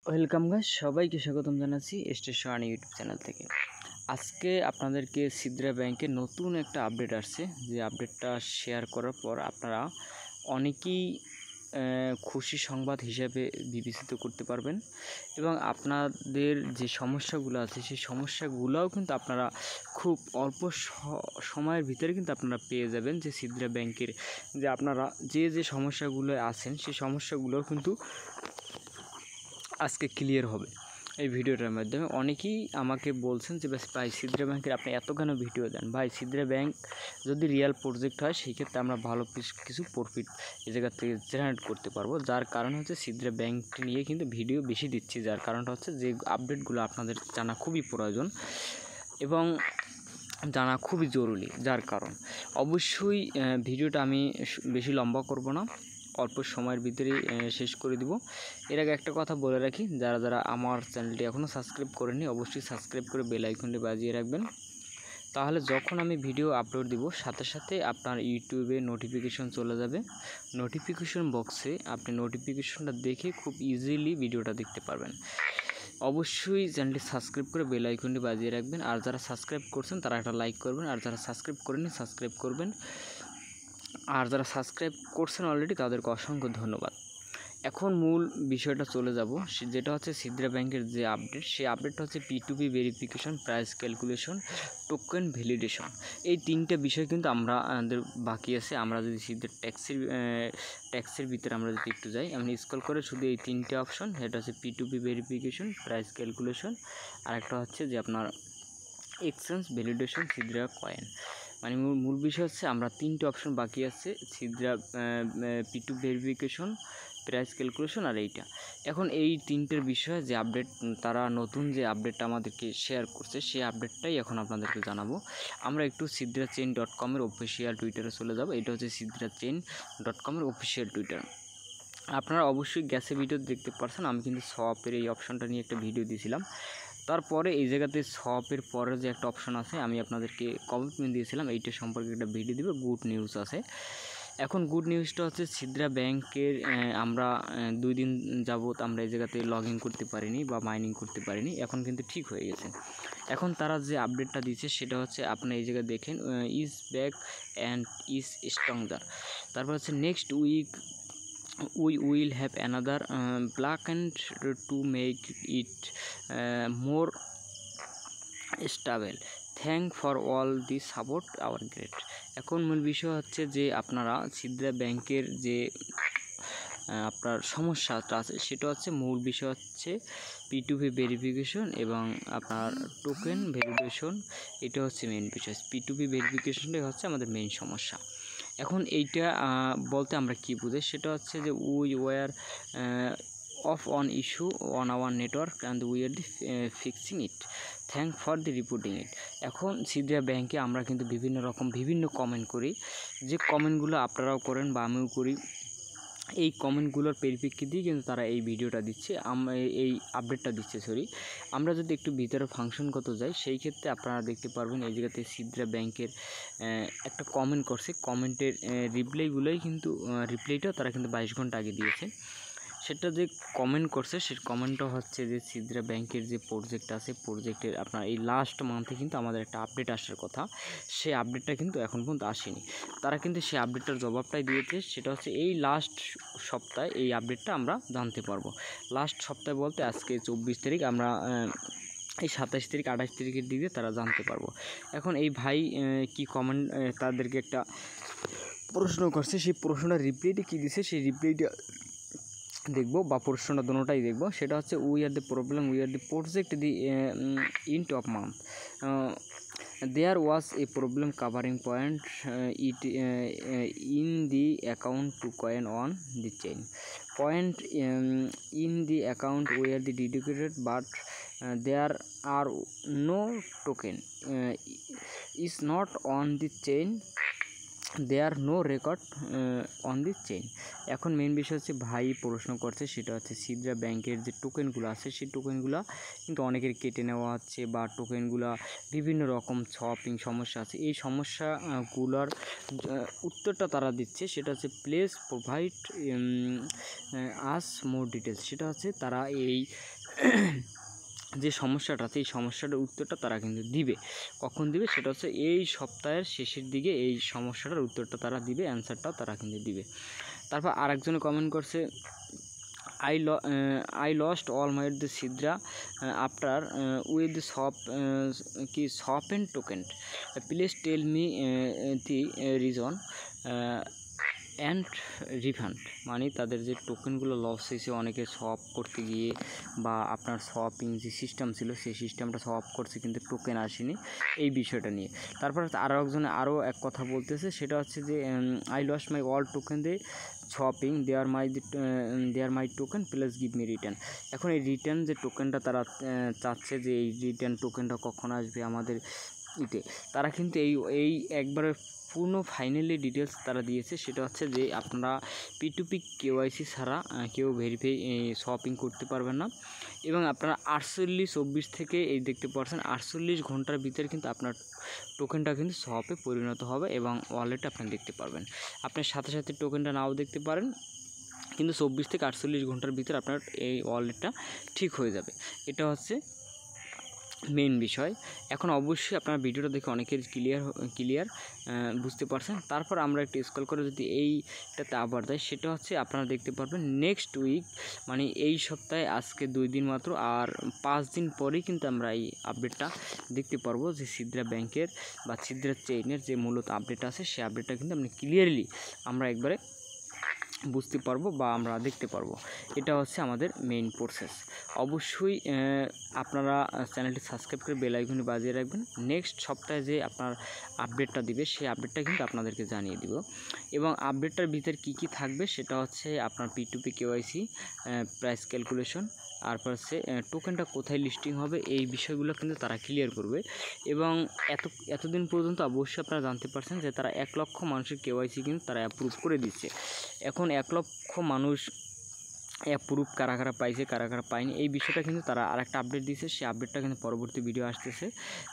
Welcome guys, সবাইকে স্বাগতম জানাচ্ছি স্টেশন ইউটিউব চ্যানেল থেকে। আজকে আপনাদেরকে সিদ্রা ব্যাংকের নতুন একটা আপডেট আসছে, যে আপডেটটা শেয়ার করার পর আপনারা অনেকেই খুশি সংবাদ হিসেবে বিবেচিত করতে পারবেন এবং আপনাদের যে সমস্যাগুলো আছে সেই সমস্যাগুলোও কিন্তু আপনারা খুব অল্প সময়ের ভিতরে কিন্তু আপনারা পেয়ে যাবেন। যে সিদ্রা ব্যাংকের যে আপনারা যে সমস্যাগুলো আছেন সেই সমস্যাগুলোও কিন্তু আজকে ক্লিয়ার হবে এই ভিডিওটার মাধ্যমে। অনেকেই আমাকে বলছেন যে ভাই সিদ্রা ব্যাংকের আপনি এত কেন ভিডিও দেন। ভাই, সিদ্রা ব্যাংক যদি রিয়েল প্রজেক্ট হয় সেই ক্ষেত্রে আমরা ভালো কিছু প্রফিট এই জায়গা থেকে জেনারেট করতে পারবো। যার কারণ হচ্ছে সিদ্রা ব্যাংকটি নিয়ে কিন্তু ভিডিও বেশি দিচ্ছি। যার কারণটা হচ্ছে যে আপডেটগুলো আপনাদের জানা খুবই প্রয়োজন এবং জানা খুবই জরুরি। যার কারণ অবশ্যই ভিডিওটা আমি বেশি লম্বা করব না, অল্প সময়ের ভিতরেই শেষ করে দিব। এর আগে একটা কথা বলে রাখি, যারা আমার চ্যানেলটি এখনও সাবস্ক্রাইব করেনি অবশ্যই সাবস্ক্রাইব করে বেল আইকনটি বাজিয়ে রাখবেন। তাহলে যখন আমি ভিডিও আপলোড দিব সাথে সাথে আপনার ইউটিউবে নোটিফিকেশন চলে যাবে। নোটিফিকেশন বক্সে আপনি নোটিফিকেশনটা দেখে খুব ইজিলি ভিডিওটা দেখতে পারবেন। অবশ্যই চ্যানেলটি সাবস্ক্রাইব করে বেল আইকনটি বাজিয়ে রাখবেন। আর যারা সাবস্ক্রাইব করছেন তারা একটা লাইক করবেন, আর যারা সাবস্ক্রাইব করেননি সাবস্ক্রাইব করবেন। আর যারা সাবস্ক্রাইব করছেন অলরেডি তাদেরকে অসংখ্য ধন্যবাদ। এখন মূল বিষয়টা চলে যাব, যেটা হচ্ছে সিদ্রা ব্যাংকের যে আপডেট, সেই আপডেটটা হচ্ছে P2P verification, price calculation, token validation. এই তিনটা বিষয় কিন্তু আমাদের বাকি আছে। আমরা যদি সিদ্রা ট্যাক্সের ভিতরে আমরা যদি একটু যাই, আমি স্ক্রল করে শুধু এই তিনটে অপশন, সেটা হচ্ছে P2P ভেরিফিকেশন, প্রাইস ক্যালকুলেশন, আর একটা হচ্ছে যে আপনার এক্সচেঞ্জ ভ্যালিডেশন সিদ্রা কয়েন। মানে মূল বিষয় হচ্ছে আমরা তিনটে অপশন বাকি আছে, সিদ্রা P2 ভেরিফিকেশন, প্রাইস ক্যালকুলেশন আর এইটা। এখন এই তিনটের বিষয়ে যে আপডেট, তারা নতুন যে আপডেটটা আমাদেরকে শেয়ার করছে সেই আপডেটটাই এখন আপনাদেরকে জানাবো। আমরা একটু sidrachain.com-এর অফিসিয়াল টুইটারে চলে যাব। এটা হচ্ছে sidrachain.com-এর অফিসিয়াল টুইটার। আপনারা অবশ্যই গ্যাসে ভিডিও দেখতে পারছেন, আমি কিন্তু শপের এই অপশনটা নিয়ে একটা ভিডিও দিয়েছিলাম। তারপরে এই জায়গাতে শপের পরে যে একটা অপশন আছে, আমি আপনাদেরকে কমিটমেন্ট দিয়েছিলাম এইটা সম্পর্কে একটা ভিডিও দিবে। গুড নিউজ আছে। এখন গুড নিউজটা হচ্ছে সিদ্রা ব্যাংকের আমরা 2 দিন যাবত আমরা এই জায়গাতে লগ ইন করতে পারিনি বা মাইনিং করতে পারিনি, এখন কিন্তু ঠিক হয়ে গেছে। এখন তারা যে আপডেটটা দিচ্ছে সেটা হচ্ছে আপনি এই জায়গায় দেখেন, is back and is stronger. তারপর হচ্ছে next week we will have another backend to make it more stable. Thank for all the support our great. এখন মূল বিষয় হচ্ছে যে আপনারা সিদ্রা ব্যাংকের যে আপনার সমস্যাটা আছে সেটা হচ্ছে, মূল বিষয় হচ্ছে P2P ভেরিফিকেশন এবং আপনার টোকেন ভ্যালিডেশন। এটা হচ্ছে মেইন বিষয়। P2P ভেরিফিকেশনটাই হচ্ছে আমাদের মেইন সমস্যা। এখন এইটা বলতে আমরা কি বুঝি, সেটা হচ্ছে যে we are of on issue on our network and we are the fixing it, thank for the reporting it. এখন সিদ্রা ব্যাংকে আমরা কিন্তু বিভিন্ন কমেন্ট করি, যে কমেন্টগুলো আপনারাও করেন বা আমিও করি। এই কমেন্টগুলোর পরিপ্রেক্ষিতেই কিন্তু তারা এই ভিডিওটা দিচ্ছে, এই আপডেটটা দিচ্ছে। আমরা যদি একটু ভিতরে ফাংশনগত যাই সেই ক্ষেত্রে আপনারা দেখতে পারবেন এই জায়গাতে সিদ্রা ব্যাংকের একটা কমেন্ট করছে। কমেন্টের রিপ্লাইগুলোই কিন্তু রিপ্লাইটাও তারা কিন্তু 22 ঘন্টা আগে দিয়েছে। সেটা যে কমেন্ট করছে সেই কমেন্টটা হচ্ছে যে সিদ্রা ব্যাংকের যে প্রজেক্ট আছে, প্রজেক্টের আপনার এই লাস্ট মান্থে কিন্তু আমাদের একটা আপডেট আসার কথা, সেই আপডেটটা কিন্তু এখন পর্যন্ত আসেনি। তারা কিন্তু সেই আপডেটটার জবাবটাই দিয়েছে, সেটা হচ্ছে এই লাস্ট সপ্তাহে এই আপডেটটা আমরা জানতে পারবো। লাস্ট সপ্তাহে বলতে আজকে 24 তারিখ, আমরা এই 27 তারিখ 28 তারিখের দিকে তারা জানতে পারবো। এখন এই ভাই কি কমেন্ট তাদেরকে একটা প্রশ্ন করছে, সেই প্রশ্নটার রিপ্লাইটা কী দিছে সেই রিপ্লাইটা দেখব, বা প্রশ্নটা দুটোটাই দেখব। সেটা হচ্ছে we are the problem, we are the project the end of month, there was a problem covering point it in the account to coin on the chain point in the account were the dedicated but there are no token is not on the chain there no record on the chain. এখন main বিষয় হচ্ছে ভাই প্রশ্ন করছে, সেটা হচ্ছে সিদ্রা ব্যাংকের যে টোকেনগুলো আছে সেই টোকেনগুলো কিন্তু অনেকের কেটে নেওয়া হচ্ছে বা টোকেনগুলো বিভিন্ন রকম শপিং সমস্যা আছে। এই সমস্যাগুলোর উত্তরটা তারা দিচ্ছে, সেটা হচ্ছে please provide us more details. সেটা হচ্ছে তারা এই যে সমস্যাটা আছে এই সমস্যাটার উত্তরটা তারা কিন্তু দিবে। কখন দিবে সেটা হচ্ছে এই সপ্তাহের শেষের দিকে এই সমস্যাটার উত্তরটা তারা দিবে, অ্যান্সারটাও তারা কিন্তু দিবে। তারপর আরেকজনে কমেন্ট করছে, I lost all my the Sidra after with the shop and token. Please tell me the reason and refund. মানে তাদের যে টোকেনগুলো লস হয়েছে অনেকে শপ করতে গিয়ে বা আপনার শপিং যে সিস্টেম ছিল সেই সিস্টেমটা শপ করছে কিন্তু টোকেন আসেনি, এই বিষয়টা নিয়ে। তারপর আরও একজনে আরও এক কথা বলতেছে, সেটা হচ্ছে যে I lost my all token the shopping there my token plus give me return. এখন এই রিটার্ন যে টোকেনটা তারা চাচ্ছে যে এই রিটার্ন টোকেনটা কখন আসবে আমাদের তারা কিন্তু এই একবারে পূর্ণ ফাইনালি ডিটেলস তারা দিয়েছে। সেটা হচ্ছে যে আপনারা P2P KYC ছাড়া কেউ ভেরিফাই শপিং করতে পারবেন না, এবং আপনারা 48-24 থেকে এই দেখতে পাচ্ছেন 48 ঘন্টার ভিতরে কিন্তু আপনার টোকেনটা কিন্তু শপে পরিণত হবে এবং ওয়ালেটে আপনি দেখতে পারবেন। আপনার সাথে সাথে টোকেনটা নাও দেখতে পারেন, কিন্তু 24 থেকে 48 ঘন্টার ভিতরে আপনার এই ওয়ালেটটা ঠিক হয়ে যাবে। এটা হচ্ছে মেন বিষয়। এখন অবশ্যই আপনারা ভিডিওটা দেখে অনেকের ক্লিয়ার বুঝতে পারছেন। তারপর আমরা একটু স্ক্রল করে যদি এইটাতে আবার দেয়, সেটা হচ্ছে আপনারা দেখতে পারবেন নেক্সট উইক, মানে এই সপ্তাহে আজকে 2 দিন মাত্র, আর 5 দিন পরেই কিন্তু আমরা এই আপডেটটা দেখতে পারবো যে সিদ্রা ব্যাংকের বা সিদ্রা চেইনের যে মূলত আপডেট আছে সেই আপডেটটা কিন্তু আপনি ক্লিয়ারলি আমরা একবারে বুঝতে পারবো বা আমরা দেখতে পারবো। এটা হচ্ছে আমাদের মেইন প্রসেস। অবশ্যই আপনারা চ্যানেলটি সাবস্ক্রাইব করে বেল আইকনে বাজিয়ে রাখবেন। নেক্সট সপ্তাহে যে আপনার আপডেটটা দিবে সেই আপডেটটা কিন্তু আপনাদেরকে জানিয়ে দিব, এবং আপডেটটার ভিতরে কি থাকবে সেটা হচ্ছে আপনার P2P KYC, প্রাইস ক্যালকুলেশন, তারপর হচ্ছে টোকেনটা কোথায় লিস্টিং হবে, এই বিষয়গুলো কিন্তু তারা ক্লিয়ার করবে। এবং এতদিন পর্যন্ত অবশ্যই আপনারা জানতে পারছেন যে তারা 1 লক্ষ মানুষের KYC কিন্তু তারা অ্যাপ্রুভ করে দিচ্ছে। এখন 1 লক্ষ মানুষ অ্যাপ্রুভ কারা পাইছে কারা পায়নি এই বিষয়টা কিন্তু তারা আরেকটা আপডেট দিয়েছে। সেই আপডেটটা কিন্তু পরবর্তী ভিডিও আসতেছে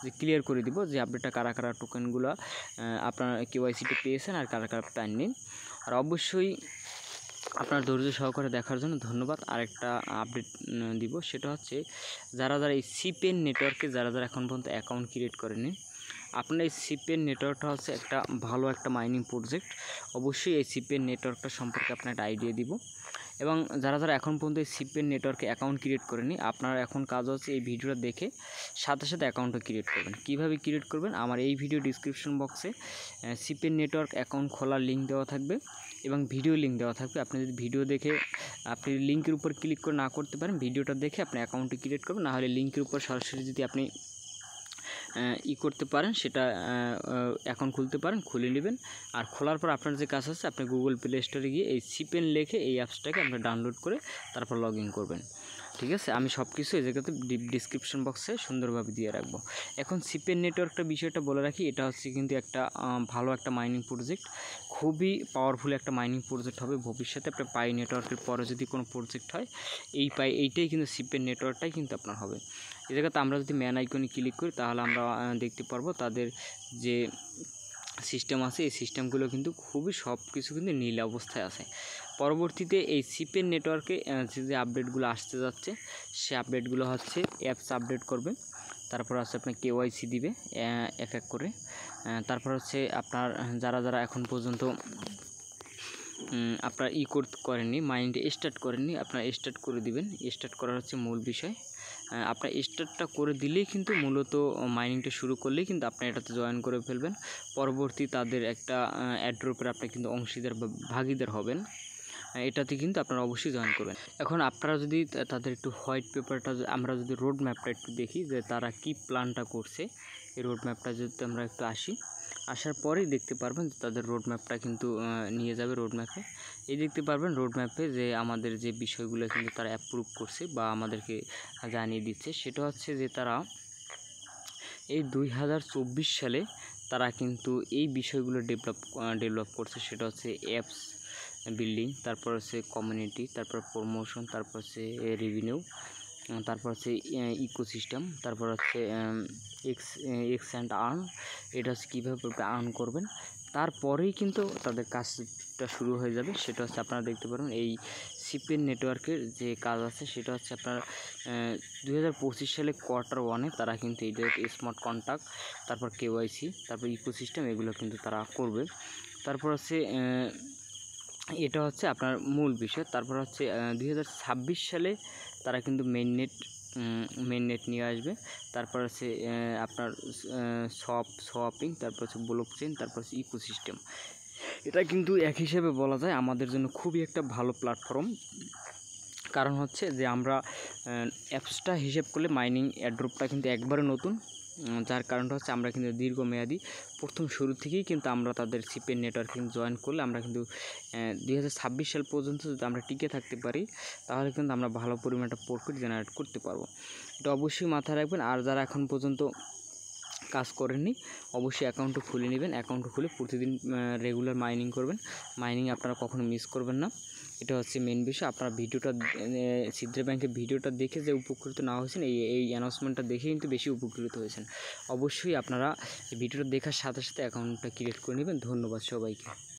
যে ক্লিয়ার করে দিব যে আপডেটটা কারা টোকেনগুলো আপনার KYCতে পেয়েছেন আর কারা পাননি। আর অবশ্যই আপনার ধৈর্য সহকারে দেখার জন্য ধন্যবাদ। আরেকটা আপডেট দিব, সেটা হচ্ছে যারা এই সিপেন নেটওয়ার্কে যারা এখন পর্যন্ত অ্যাকাউন্ট ক্রিয়েট করেনি, আপনার এই সিপেন নেটওয়ার্কটা হচ্ছে একটা ভালো একটা মাইনিং প্রজেক্ট। অবশ্যই এই সিপেন নেটওয়ার্কটা সম্পর্কে আপনার একটা আইডিয়া দিব, এবং যারা এখন পর্যন্ত এই সিপেন নেটওয়ার্কে অ্যাকাউন্ট ক্রিয়েট করেনি, আপনার এখন কাজ হচ্ছে এই ভিডিওটা দেখে সাথে অ্যাকাউন্টটা ক্রিয়েট করবেন। কিভাবে ক্রিয়েট করবেন, আমার এই ভিডিও ডিসক্রিপশন বক্সে সিপেন নেটওয়ার্ক অ্যাকাউন্ট খোলার লিঙ্ক দেওয়া থাকবে এবং ভিডিও লিঙ্ক দেওয়া থাকবে। আপনি যদি ভিডিও দেখে আপনি লিঙ্কের উপর ক্লিক করে না করতে পারেন, ভিডিওটা দেখে আপনি অ্যাকাউন্টটি ক্রিয়েট করবেন, না হলে লিঙ্কের উপর সরাসরি যদি আপনি করতে পারেন সেটা অ্যাকাউন্ট খুলতে পারেন, খুলে নেবেন। আর খোলার পর আপনার যে কাজ হচ্ছে আপনি গুগল প্লে স্টোরে গিয়ে এই সিপেন লিখে এই অ্যাপসটাকে আপনি ডাউনলোড করে তারপর লগ ইন করবেন। ঠিক আছে, আমি সব কিছু এই জায়গাতে ডিসক্রিপশন বক্সে সুন্দরভাবে দিয়ে রাখবো। এখন সিপেন নেটওয়ার্কটা বিষয়টা বলে রাখি, এটা হচ্ছে কিন্তু একটা ভালো একটা মাইনিং প্রজেক্ট, খুবই পাওয়ারফুল একটা মাইনিং প্রজেক্ট হবে ভবিষ্যতে। আপনার পাই নেটওয়ার্কের পরে যদি কোনো প্রজেক্ট হয় এইটাই কিন্তু সিপেন নেটওয়ার্কটাই কিন্তু আপনার হবে। এই জায়গাতে আমরা যদি ম্যান আইকনে ক্লিক করি তাহলে আমরা দেখতে পারবো তাদের যে সিস্টেম আছে এই সিস্টেমগুলো কিন্তু খুবই সব কিছু কিন্তু নীল অবস্থায় আছে। পরবর্তীতে এই সিপেন নেটওয়ার্কে যে আপডেটগুলো আসতে যাচ্ছে সে আপডেটগুলো হচ্ছে অ্যাপস আপডেট করবে, তারপর হচ্ছে আপনার KYC দিবে এক করে, তারপর হচ্ছে আপনার যারা এখন পর্যন্ত আপনার করেননি, মাইন্ডে স্টার্ট করেননি, আপনার স্টার্ট করে দিবেন। স্টার্ট করার হচ্ছে মূল বিষয়। আপনার স্টার্টটা করে দিলেই কিন্তু মূলত মাইনিংটা শুরু করলেই কিন্তু আপনি এটাতে জয়েন করে ফেলবেন। পরবর্তী তাদের একটা অ্যাড্রপের আপনি কিন্তু অংশীদার বা ভাগীদার হবেন, এটাতে কিন্তু আপনারা অবশ্যই জয়েন করবেন। এখন আপনারা যদি তাদের একটু হোয়াইট পেপারটা আমরা যদি রোড ম্যাপটা একটু দেখি যে তারা কি প্ল্যানটা করছে, এই রোড ম্যাপটা যদি আমরা একটু আসার পরেই দেখতে পারবেন যে তাদের রোড ম্যাপটা কিন্তু নিয়ে যাবে রোড ম্যাপে। এই দেখতে পারবেন রোড ম্যাপে যে আমাদের যে বিষয়গুলো কিন্তু তারা অ্যাপ্রুভ করছে বা আমাদেরকে জানিয়ে দিচ্ছে, সেটা হচ্ছে যে তারা এই 2024 সালে তারা কিন্তু এই বিষয়গুলো ডেভেলপ করছে। সেটা হচ্ছে অ্যাপস বিল্ডিং, তারপর হচ্ছে কমিউনিটি, তারপর প্রমোশন, তারপর হচ্ছে রেভিনিউ, তারপর হচ্ছে ইকোসিস্টেম, তারপর হচ্ছে এক্স অ্যান্ড আর্ন। এটা হচ্ছে কীভাবে আর্ন করবেন, তারপরেই কিন্তু তাদের কাজটা শুরু হয়ে যাবে। সেটা হচ্ছে আপনারা দেখতে পারেন এই সিপিএন নেটওয়ার্কের যে কাজ আছে সেটা হচ্ছে আপনার 2025 সালে Q1 তারা কিন্তু এই যে স্মার্ট কন্ট্রাক্ট, তারপর কেওয়াইসি, তারপর ইকোসিস্টেম এগুলো কিন্তু তারা করবে। তারপর হচ্ছে এটা হচ্ছে আপনার মূল বিষয়। তারপর হচ্ছে 2026 সালে তারা কিন্তু মেইন নেট নিয়ে আসবে। তারপর হচ্ছে আপনার সোয়াপিং, তারপর হচ্ছে ব্লকচেন, তারপর হচ্ছে ইকোসিস্টেম। এটা কিন্তু এক হিসেবে বলা যায় আমাদের জন্য খুবই একটা ভালো প্ল্যাটফর্ম। কারণ হচ্ছে যে আমরা অ্যাপসটা হিসেব করলে মাইনিং অ্যাড্রপটা কিন্তু একবারে নতুন, যার কারণটা হচ্ছে আমরা কিন্তু দীর্ঘমেয়াদী প্রথম শুরু থেকেই কিন্তু আমরা তাদের সিপিএন নেটওয়ার্কিং জয়েন করলে আমরা কিন্তু 2026 সাল পর্যন্ত যদি আমরা টিকে থাকতে পারি তাহলে কিন্তু আমরা ভালো পরিমাণে একটা প্রফিট জেনারেট করতে পারবো। এটা অবশ্যই মাথায় রাখবেন। আর যারা এখন পর্যন্ত কাজ করেননি অবশ্যই অ্যাকাউন্টও খুলে নেবেন। অ্যাকাউন্ট খুলে প্রতিদিন রেগুলার মাইনিং করবেন। মাইনিং আপনারা কখনো মিস করবেন না। এটা হচ্ছে মেন বিষয়। আপনারা ভিডিওটা সিদ্রা ব্যাংকের ভিডিওটা দেখে যে উপকৃত না হয়েছেন, এই অ্যানাউন্সমেন্টটা দেখে কিন্তু বেশি উপকৃত হয়েছেন। অবশ্যই আপনারা ভিডিওটা দেখার সাথে সাথে অ্যাকাউন্টটা ক্রিয়েট করে নেবেন। ধন্যবাদ সবাইকে।